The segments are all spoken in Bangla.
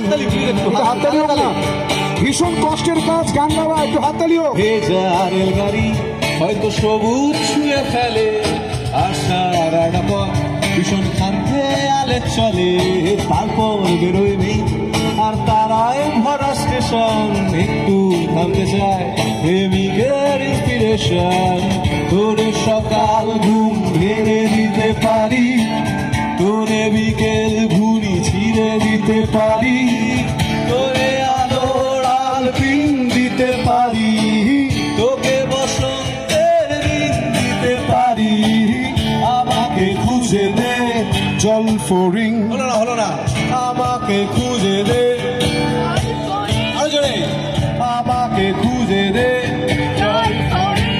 হাততালিও না, ভীষণ কষ্টের কাজ, গান গাওয়া, একটু হাততালিও। ভেজা রেলগাড়ি হয়তো সবুজ ছুঁয়ে ফেলে, আশার একটা পথ ভীষণ খান্তে আলে চলে, তারপর বেরোয় নেই আর তারায় ভরা স্টেশন, একটু থামতে চায় প্রেমিকের ইন্সপিরেশন। তোরে সকাল ঘুম ভেঙে দিতে পারি, তোরে বিকেল ঘুরি ছিঁড়ে দিতে পারি, তোরে আলোর আলপিন দিতে পারি, তোকে বসন্তের দিন দিতে পারি। আমাকে খুঁজে দে জল ফোরিং, হলো না, আমাকে খুঁজে দে, আরো জোরে, আমাকে খুঁজে দে জল ফোরিং।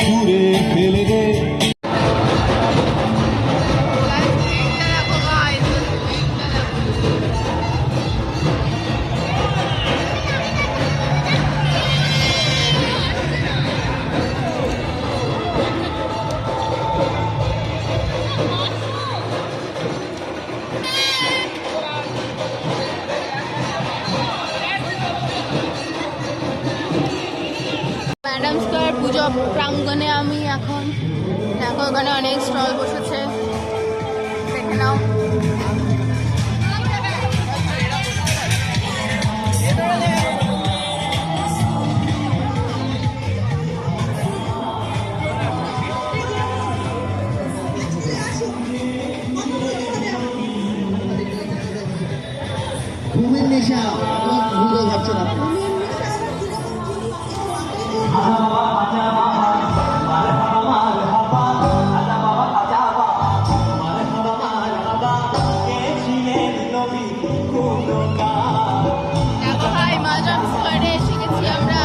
ঘুরে ফেলে দে। ম্যাডাম স্কোয়ার পুজো প্রাঙ্গণে আমি এখন দেখো, ওখানে অনেক স্টল বসেছে, দেখে নাও। ঘুমের নেশা ভুলে যাচ্ছেন আপনি। দেখো ভাই, ম্যাডাম স্কোয়ারে এসে গেছি আমরা।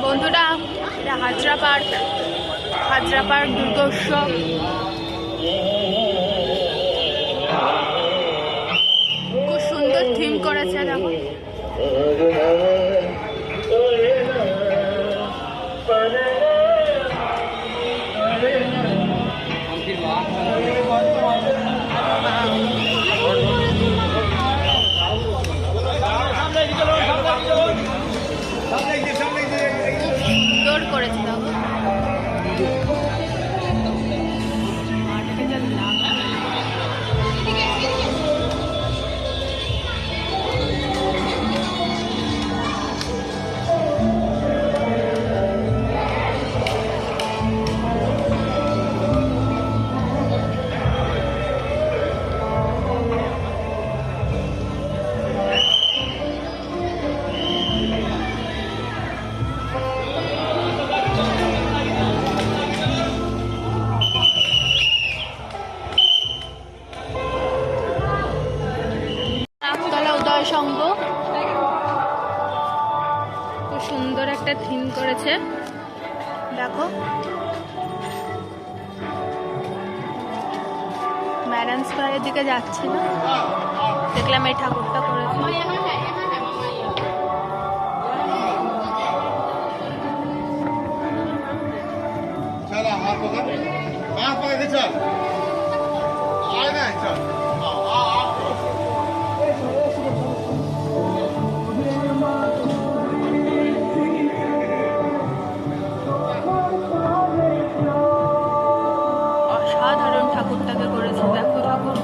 বন্ধুরা, এটা হাজরা পার্ক দুর্গোৎসব। খুব সুন্দর থিম করেছে, দেখো। সুন্দর করেছে, দেখো। সংঘ খুব সুন্দর একটা থিম করেছে, দেখো। ম্যাডাম স্কোয়ারের দিকে যাচ্ছি না, দেখলাম এই ঠাকুরটা করেছে। चला हाथ पकड़, हाथ पकड़ के चल। অসাধারণ ঠাকুরটাকে করেছে, দেখো ঠাকুর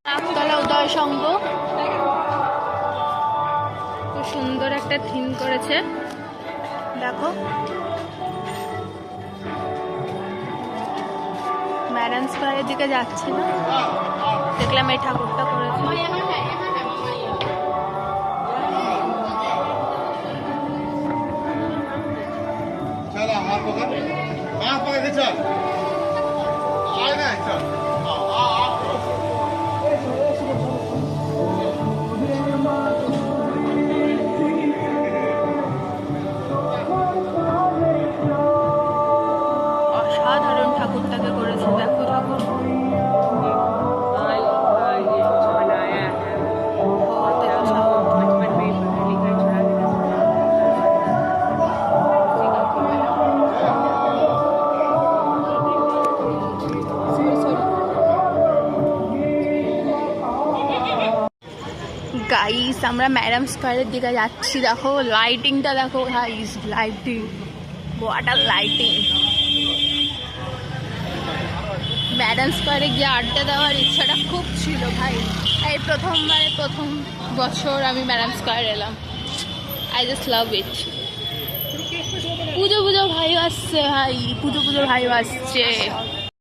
নাকতলা উদয় সংঘ খুব সুন্দর একটা থিম করেছে, দেখো ম্যাডাম স্কোয়ারের দিকে যাচ্ছে না, দেখলাম এই ঠাকুরটা করেছে। অসাধারণ ঠাকুরটাকে করেছে, দেখো ঠাকুর গাইস আমরা ম্যাডাম স্কোয়ারের দিকে যাচ্ছি, দেখো লাইটিংটা দেখো guys, lighting water lighting. Madam স্কোয়ারে গিয়ে আড্ডা দেওয়ার ইচ্ছাটা খুব ছিল ভাই, এই প্রথম বছর আমি ম্যাডাম স্কোয়ার এলাম, আই জাস্ট লাভ ইট। পুজো ভাই আসছে, ভাই পুজো ভাই আসছে।